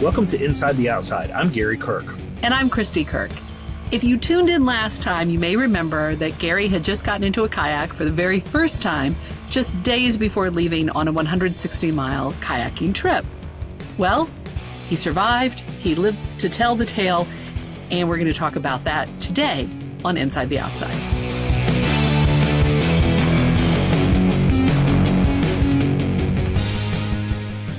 Welcome to Inside the Outside. I'm Gary Kirk. And I'm Christy Kirk. If you tuned in last time, you may remember that Gary had just gotten into a kayak for the very first time, just days before leaving on a 160-mile kayaking trip. Well, he survived, he lived to tell the tale, and we're going to talk about that today on Inside the Outside.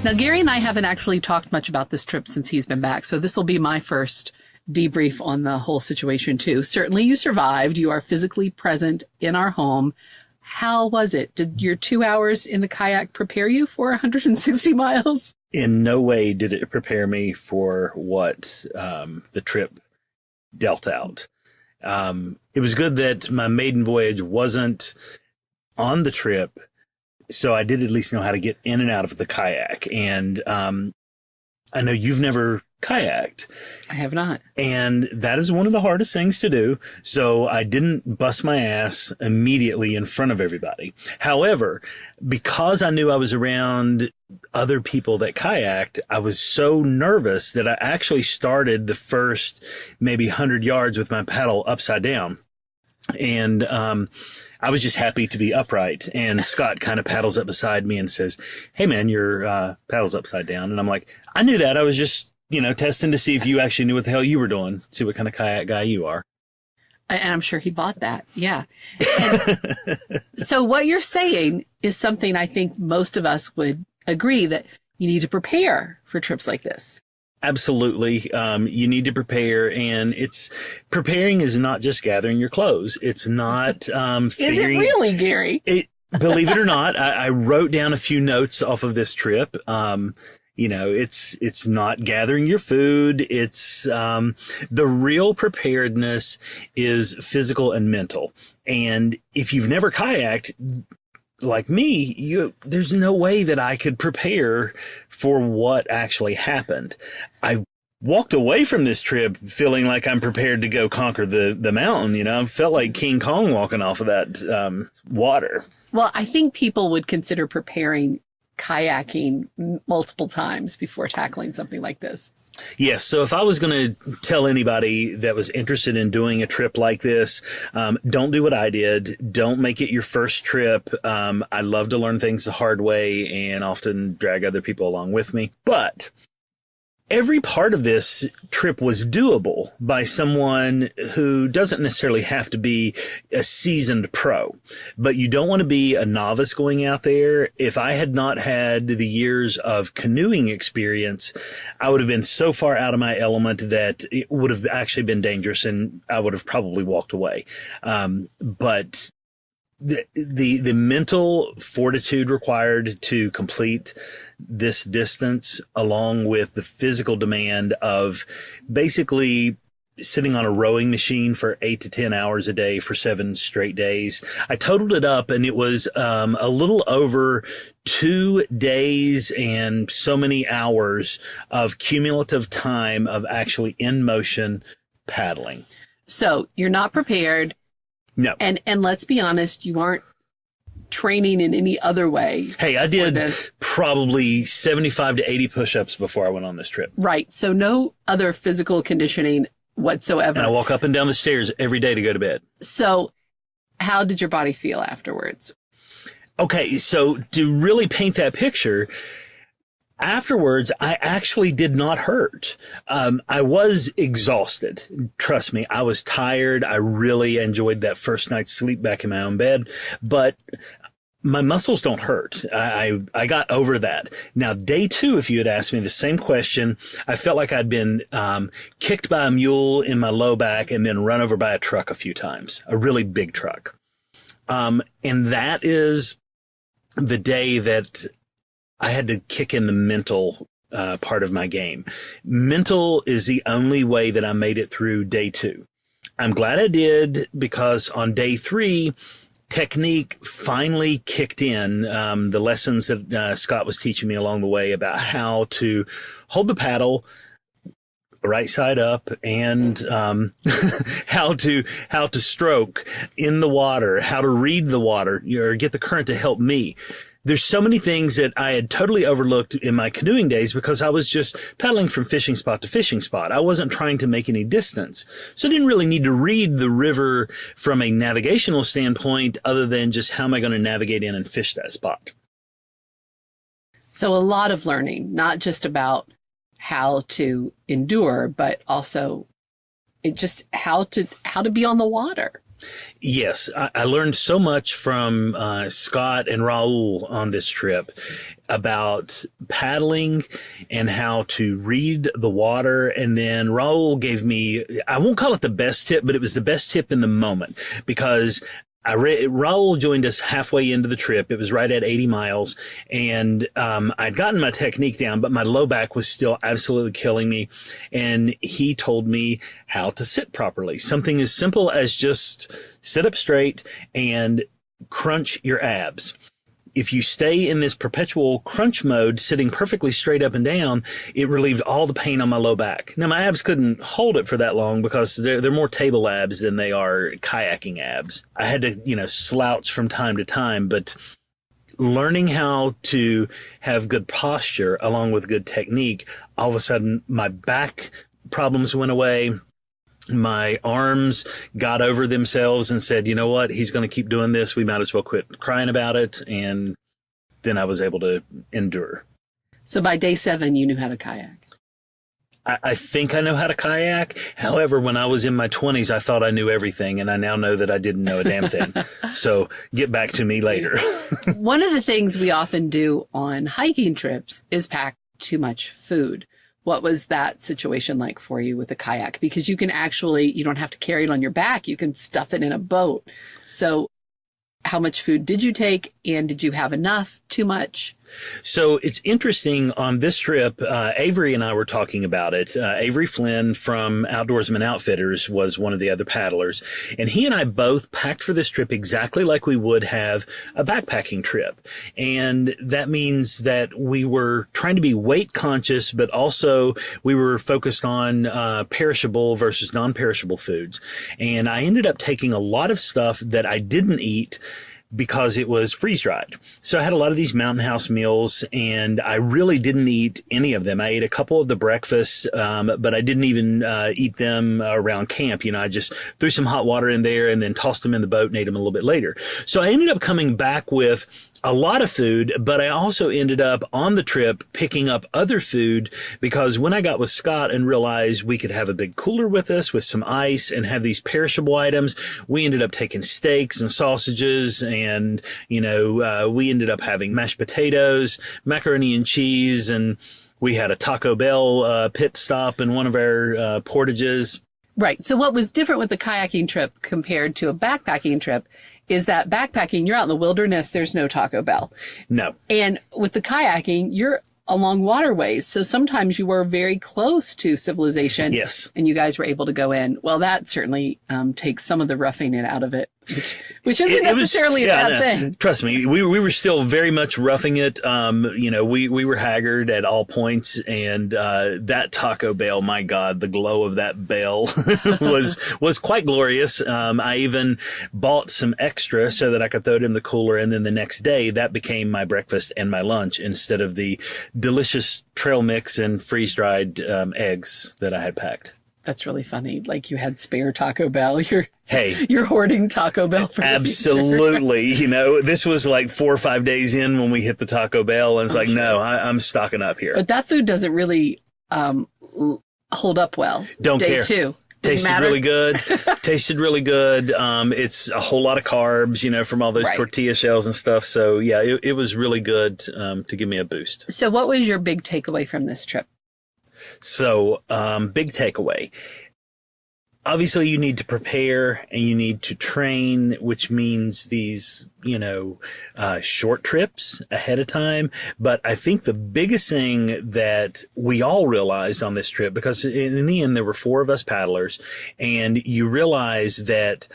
Now, Gary and I haven't actually talked much about this trip since he's been back, so this will be my first debrief on the whole situation, too. Certainly you survived. You are physically present in our home. How was it? Did your 2 hours in the kayak prepare you for 160 miles? In no way did it prepare me for what the trip dealt out. It was good that my maiden voyage wasn't on the trip, so I did at least know how to get in and out of the kayak. And I know you've never kayaked. I have not. And that is one of the hardest things to do. So I didn't bust my ass immediately in front of everybody. However, because I knew I was around other people that kayaked, I was so nervous that I actually started the first maybe 100 yards with my paddle upside down. And I was just happy to be upright. And Scott kind of paddles up beside me and says, "Hey, man, your paddle's upside down." And I'm like, "I knew that. I was just, testing to see if you actually knew what the hell you were doing, see what kind of kayak guy you are." And I'm sure he bought that. Yeah. So what you're saying is something I think most of us would agree that you need to prepare for trips like this. Absolutely. You need to prepare, and preparing is not just gathering your clothes. It's not, Is it really, Gary? Believe it or not, I wrote down a few notes off of this trip. It's not gathering your food. It's, the real preparedness is physical and mental. And if you've never kayaked, like me, there's no way that I could prepare for what actually happened. I walked away from this trip feeling like I'm prepared to go conquer the mountain. I felt like King Kong walking off of that water. Well, I think people would consider preparing kayaking multiple times before tackling something like this. Yes. So if I was going to tell anybody that was interested in doing a trip like this, don't do what I did. Don't make it your first trip. I love to learn things the hard way and often drag other people along with me. But every part of this trip was doable by someone who doesn't necessarily have to be a seasoned pro, but you don't want to be a novice going out there. If I had not had the years of canoeing experience, I would have been so far out of my element that it would have actually been dangerous and I would have probably walked away. But the mental fortitude required to complete this distance, along with the physical demand of basically sitting on a rowing machine for 8 to 10 hours a day for 7 straight days. I totaled it up and it was a little over 2 days and so many hours of cumulative time of actually in motion paddling. So you're not prepared. No. And let's be honest, you aren't training in any other way. Hey, I did probably 75 to 80 push-ups before I went on this trip. Right. So no other physical conditioning whatsoever. And I walk up and down the stairs every day to go to bed. So how did your body feel afterwards? Okay. So to really paint that picture, afterwards, I actually did not hurt. I was exhausted. Trust me, I was tired. I really enjoyed that first night's sleep back in my own bed, but my muscles don't hurt. I got over that. Now, day 2, if you had asked me the same question, I felt like I'd been kicked by a mule in my low back and then run over by a truck a few times, a really big truck. And that is the day that I had to kick in the mental part of my game. Mental is the only way that I made it through day 2. I'm glad I did, because on day 3, technique finally kicked in. The lessons that Scott was teaching me along the way about how to hold the paddle right side up and how to stroke in the water, how to read the water or get the current to help me. There's so many things that I had totally overlooked in my canoeing days because I was just paddling from fishing spot to fishing spot. I wasn't trying to make any distance. So I didn't really need to read the river from a navigational standpoint other than just how am I going to navigate in and fish that spot. So a lot of learning, not just about how to endure, but also how to be on the water. Yes, I learned so much from Scott and Raul on this trip about paddling and how to read the water. And then Raul gave me, I won't call it the best tip, but it was the best tip in the moment because Raul joined us halfway into the trip. It was right at 80 miles and, I'd gotten my technique down, but my low back was still absolutely killing me. And he told me how to sit properly. Something as simple as just sit up straight and crunch your abs. If you stay in this perpetual crunch mode, sitting perfectly straight up and down, it relieved all the pain on my low back. Now, my abs couldn't hold it for that long because they're more table abs than they are kayaking abs. I had to, slouch from time to time, but learning how to have good posture along with good technique, all of a sudden my back problems went away. My arms got over themselves and said, you know what, he's going to keep doing this. We might as well quit crying about it. And then I was able to endure. So by day 7, you knew how to kayak. I think I know how to kayak. However, when I was in my 20s, I thought I knew everything. And I now know that I didn't know a damn thing. So get back to me later. One of the things we often do on hiking trips is pack too much food. What was that situation like for you with the kayak? Because you don't have to carry it on your back. You can stuff it in a boat. So how much food did you take? And did you have enough? Too much? So it's interesting on this trip, Avery and I were talking about it. Avery Flynn from Outdoorsman Outfitters was one of the other paddlers. And he and I both packed for this trip exactly like we would have a backpacking trip. And that means that we were trying to be weight conscious, but also we were focused on perishable versus non-perishable foods. And I ended up taking a lot of stuff that I didn't eat because it was freeze-dried. So I had a lot of these Mountain House meals, and I really didn't eat any of them. I ate a couple of the breakfasts, but I didn't even eat them around camp. I just threw some hot water in there and then tossed them in the boat and ate them a little bit later. So I ended up coming back with a lot of food, but I also ended up on the trip picking up other food because when I got with Scott and realized we could have a big cooler with us with some ice and have these perishable items, we ended up taking steaks and sausages and, we ended up having mashed potatoes, macaroni and cheese, and we had a Taco Bell pit stop in one of our portages. Right. So what was different with the kayaking trip compared to a backpacking trip is that backpacking, you're out in the wilderness, there's no Taco Bell. No. And with the kayaking, you're along waterways. So sometimes you were very close to civilization. Yes. And you guys were able to go in. Well, that certainly takes some of the roughing it out of it, which isn't necessarily a bad thing. Trust me, we were still very much roughing it. We were haggard at all points, and that Taco Bell, my God, the glow of that bell was quite glorious. I even bought some extra so that I could throw it in the cooler, and then the next day that became my breakfast and my lunch instead of the delicious trail mix and freeze-dried eggs that I had packed. That's really funny. Like you had spare Taco Bell. Hey, you're hoarding Taco Bell for absolutely. This was like 4 or 5 days in when we hit the Taco Bell, and it's no, I'm stocking up here. But that food doesn't really hold up well. Don't Day care. 2. Tasted really good. Tasted really good. It's a whole lot of carbs, from all those tortilla shells and stuff. So yeah, it was really good to give me a boost. So what was your big takeaway from this trip? So, big takeaway. Obviously, you need to prepare and you need to train, which means these, short trips ahead of time. But I think the biggest thing that we all realized on this trip, because in the end, there were 4 of us paddlers, and you realize that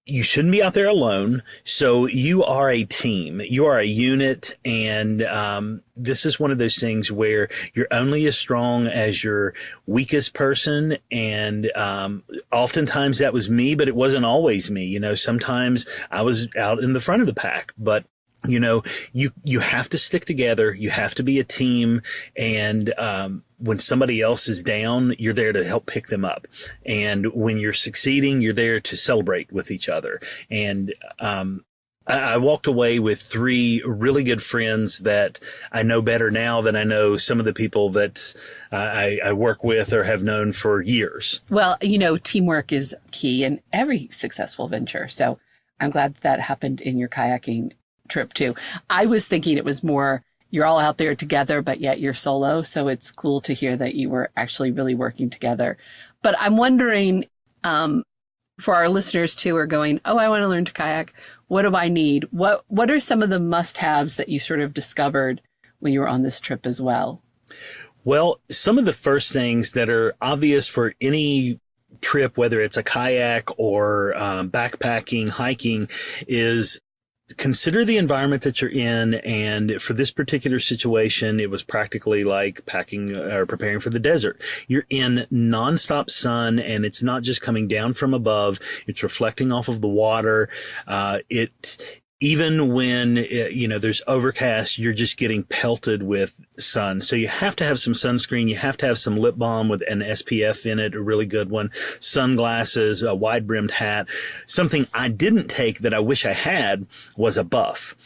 you shouldn't be out there alone. So you are a team, you are a unit. And, this is one of those things where you're only as strong as your weakest person. And, oftentimes that was me, but it wasn't always me. Sometimes I was out in the front of the pack, but you have to stick together. You have to be a team. And, when somebody else is down, you're there to help pick them up. And when you're succeeding, you're there to celebrate with each other. And, I walked away with 3 really good friends that I know better now than I know some of the people that I work with or have known for years. Well, teamwork is key in every successful venture. So I'm glad that happened in your kayaking trip too. I was thinking it was more, you're all out there together, but yet you're solo. So it's cool to hear that you were actually really working together. But I'm wondering, for our listeners too, are going, oh, I want to learn to kayak. What do I need? What are some of the must-haves that you sort of discovered when you were on this trip as well? Well, some of the first things that are obvious for any trip, whether it's a kayak or backpacking, hiking, is consider the environment that you're in. And for this particular situation, it was practically like packing or preparing for the desert. You're in nonstop sun, and it's not just coming down from above. It's reflecting off of the water. Even when, there's overcast, you're just getting pelted with sun. So you have to have some sunscreen. You have to have some lip balm with an SPF in it, a really good one, sunglasses, a wide brimmed hat. Something I didn't take that I wish I had was a buff.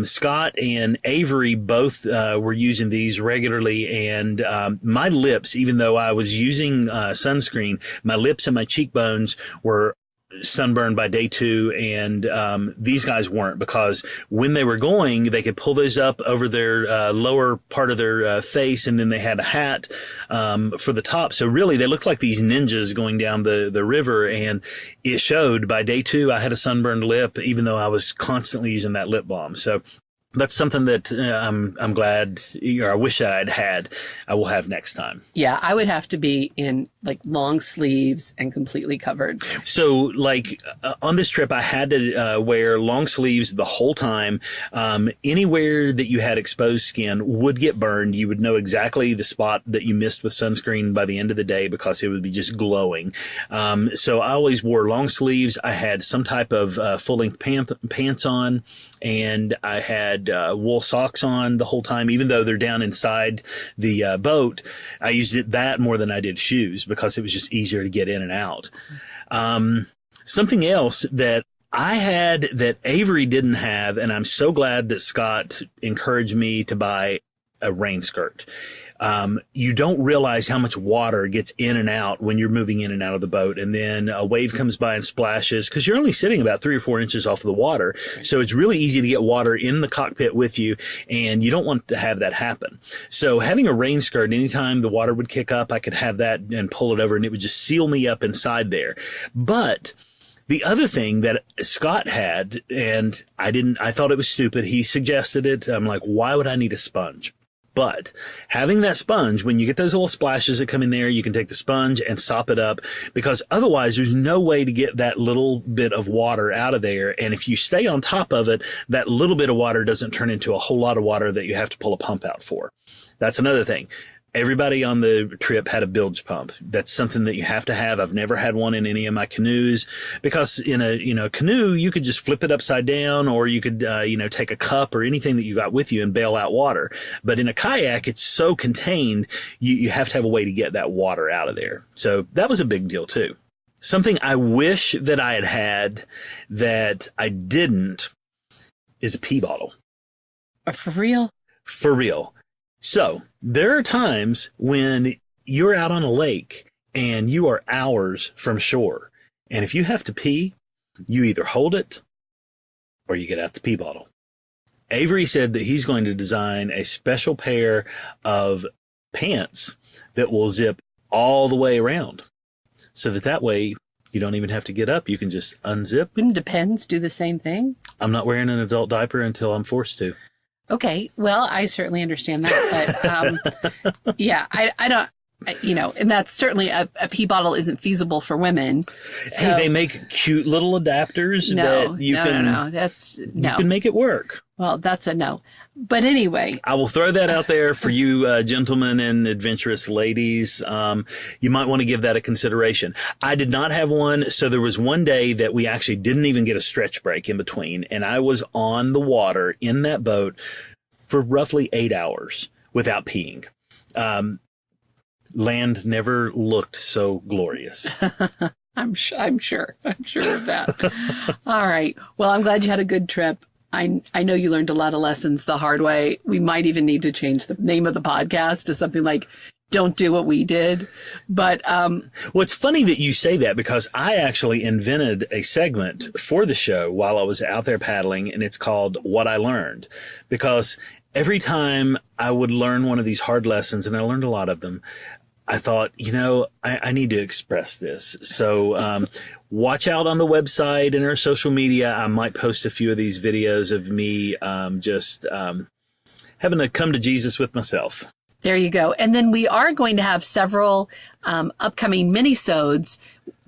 Scott and Avery both were using these regularly, and my lips, even though I was using sunscreen, my lips and my cheekbones were sunburned by day 2, and these guys weren't, because when they were going, they could pull those up over their lower part of their face, and then they had a hat for the top. So really, they looked like these ninjas going down the river, and it showed. By day 2, I had a sunburned lip, even though I was constantly using that lip balm. So that's something that I'm glad, or I wish I'd had. I will have next time. Yeah, I would have to be in like long sleeves and completely covered. So on this trip, I had to wear long sleeves the whole time. Anywhere that you had exposed skin would get burned. You would know exactly the spot that you missed with sunscreen by the end of the day, because it would be just glowing. So I always wore long sleeves. I had some type of full-length pants on, and I had wool socks on the whole time, even though they're down inside the boat. I used that more than I did shoes, because it was just easier to get in and out. Something else that I had that Avery didn't have, and I'm so glad that Scott encouraged me to buy a rain skirt. You don't realize how much water gets in and out when you're moving in and out of the boat. And then a wave comes by and splashes, because you're only sitting about 3 or 4 inches off of the water. So it's really easy to get water in the cockpit with you, and you don't want to have that happen. So having a rain skirt, anytime the water would kick up, I could have that and pull it over, and it would just seal me up inside there. But the other thing that Scott had, and I thought it was stupid. He suggested it. I'm like, why would I need a sponge? But having that sponge, when you get those little splashes that come in there, you can take the sponge and sop it up, because otherwise there's no way to get that little bit of water out of there. And if you stay on top of it, that little bit of water doesn't turn into a whole lot of water that you have to pull a pump out for. That's another thing. Everybody on the trip had a bilge pump. That's something that you have to have. I've never had one in any of my canoes, because in a canoe, you could just flip it upside down, or you could, take a cup or anything that you got with you and bail out water. But in a kayak, it's so contained, you have to have a way to get that water out of there. So that was a big deal too. Something I wish that I had that I didn't is a pee bottle. For real? For real. So there are times when you're out on a lake and you are hours from shore. And if you have to pee, you either hold it or you get out the pee bottle. Avery said that he's going to design a special pair of pants that will zip all the way around, so that way you don't even have to get up. You can just unzip. Wouldn't Depends do the same thing? I'm not wearing an adult diaper until I'm forced to. Okay, well, I certainly understand that, but yeah, I don't, and that's certainly a pee bottle isn't feasible for women. So. Hey, they make cute little adapters that you can. No, you can make it work. Well, that's a no. But anyway. I will throw that out there for you gentlemen and adventurous ladies. You might want to give that a consideration. I did not have one. So there was one day that we actually didn't even get a stretch break in between. And I was on the water in that boat for roughly 8 hours without peeing. Land never looked so glorious. I'm sure of that. All right. Well, I'm glad you had a good trip. I know you learned a lot of lessons the hard way. We might even need to change the name of the podcast to something like Don't Do What We Did. But well, it's funny that you say that, because I actually invented a segment for the show while I was out there paddling, and it's called What I Learned. Because every time I would learn one of these hard lessons, and I learned a lot of them, I thought, I need to express this. So watch out on the website and our social media. I might post a few of these videos of me just having to come to Jesus with myself. There you go. And then we are going to have several upcoming mini-sodes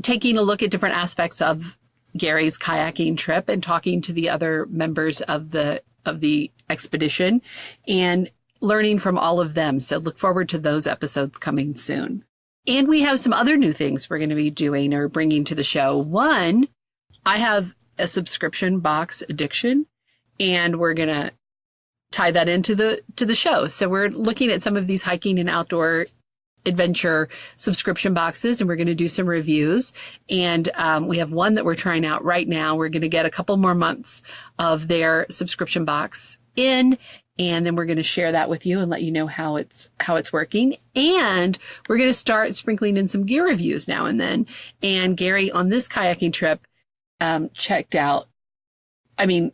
taking a look at different aspects of Gary's kayaking trip and talking to the other members of the expedition and learning from all of them. So look forward to those episodes coming soon. And we have some other new things we're going to be doing or bringing to the show. One, I have a subscription box addiction, and we're going to tie that into the show. So we're looking at some of these hiking and outdoor adventure subscription boxes, and we're going to do some reviews. And we have one that we're trying out right now. We're going to get a couple more months of their subscription box in, and then we're going to share that with you and let you know how it's working. And we're going to start sprinkling in some gear reviews now and then. And Gary, on this kayaking trip, checked out,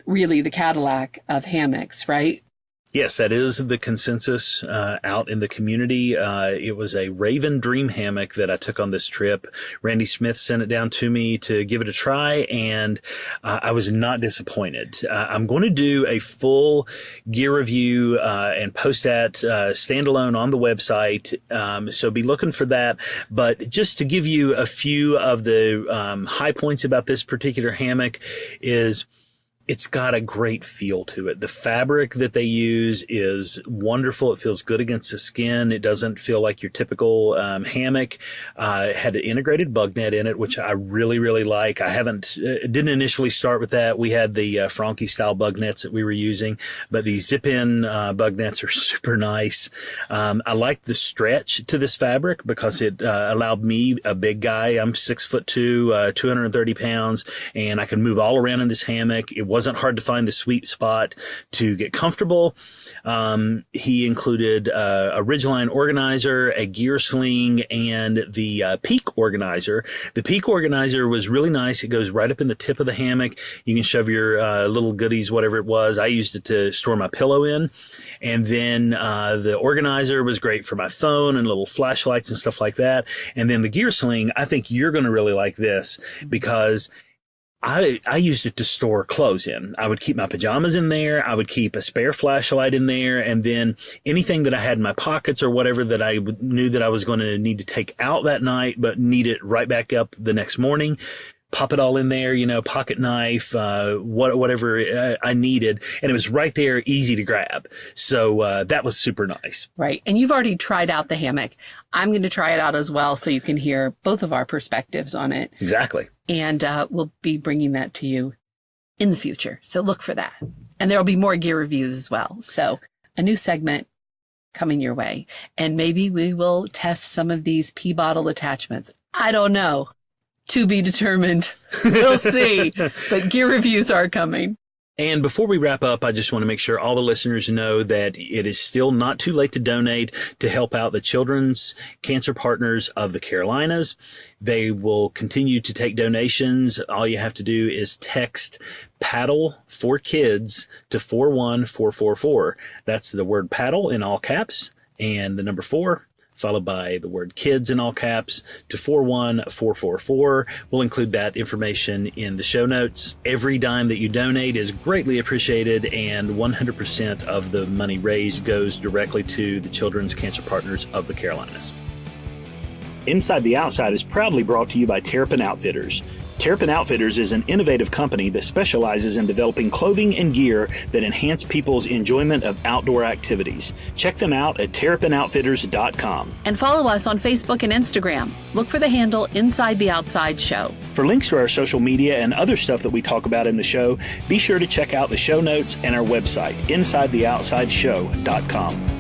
really the Cadillac of hammocks, right? Yes, that is the consensus out in the community. It was a Raven Dream hammock that I took on this trip. Randy Smith sent it down to me to give it a try, and I was not disappointed. I'm going to do a full gear review and post that standalone on the website, so be looking for that. But just to give you a few of the high points about this particular hammock is it's got a great feel to it. The fabric that they use is wonderful. It feels good against the skin. It doesn't feel like your typical hammock. It had an integrated bug net in it, which I really, really like. Didn't initially start with that. We had the Franke style bug nets that we were using, but these zip-in bug nets are super nice. I like the stretch to this fabric because it allowed me, a big guy, I'm 6'2", 230 pounds, and I could move all around in this hammock. It wasn't hard to find the sweet spot to get comfortable. He included a ridgeline organizer, a gear sling, and the peak organizer. The peak organizer was really nice. It goes right up in the tip of the hammock. You can shove your little goodies, whatever it was. I used it to store my pillow in. And then the organizer was great for my phone and little flashlights and stuff like that. And then the gear sling, I think you're going to really like this because I used it to store clothes in. I would keep my pajamas in there. I would keep a spare flashlight in there. And then anything that I had in my pockets or whatever that I knew that I was going to need to take out that night, but need it right back up the next morning, pop it all in there, pocket knife, whatever I needed. And it was right there, easy to grab. So that was super nice. Right. And you've already tried out the hammock. I'm going to try it out as well so you can hear both of our perspectives on it. Exactly. And we'll be bringing that to you in the future. So look for that. And there will be more gear reviews as well. So a new segment coming your way. And maybe we will test some of these pee bottle attachments. I don't know. To be determined. We'll see. But gear reviews are coming. And before we wrap up, I just want to make sure all the listeners know that it is still not too late to donate to help out the Children's Cancer Partners of the Carolinas. They will continue to take donations. All you have to do is text paddle for kids to 41444. That's the word paddle in all caps and the number 4, followed by the word kids in all caps to 41444. We'll include that information in the show notes. Every dime that you donate is greatly appreciated, and 100% of the money raised goes directly to the Children's Cancer Partners of the Carolinas. Inside the Outside is proudly brought to you by Terrapin Outfitters. Terrapin Outfitters is an innovative company that specializes in developing clothing and gear that enhance people's enjoyment of outdoor activities. Check them out at terrapinoutfitters.com. And follow us on Facebook and Instagram. Look for the handle Inside the Outside Show. For links to our social media and other stuff that we talk about in the show, be sure to check out the show notes and our website, InsideTheOutsideShow.com.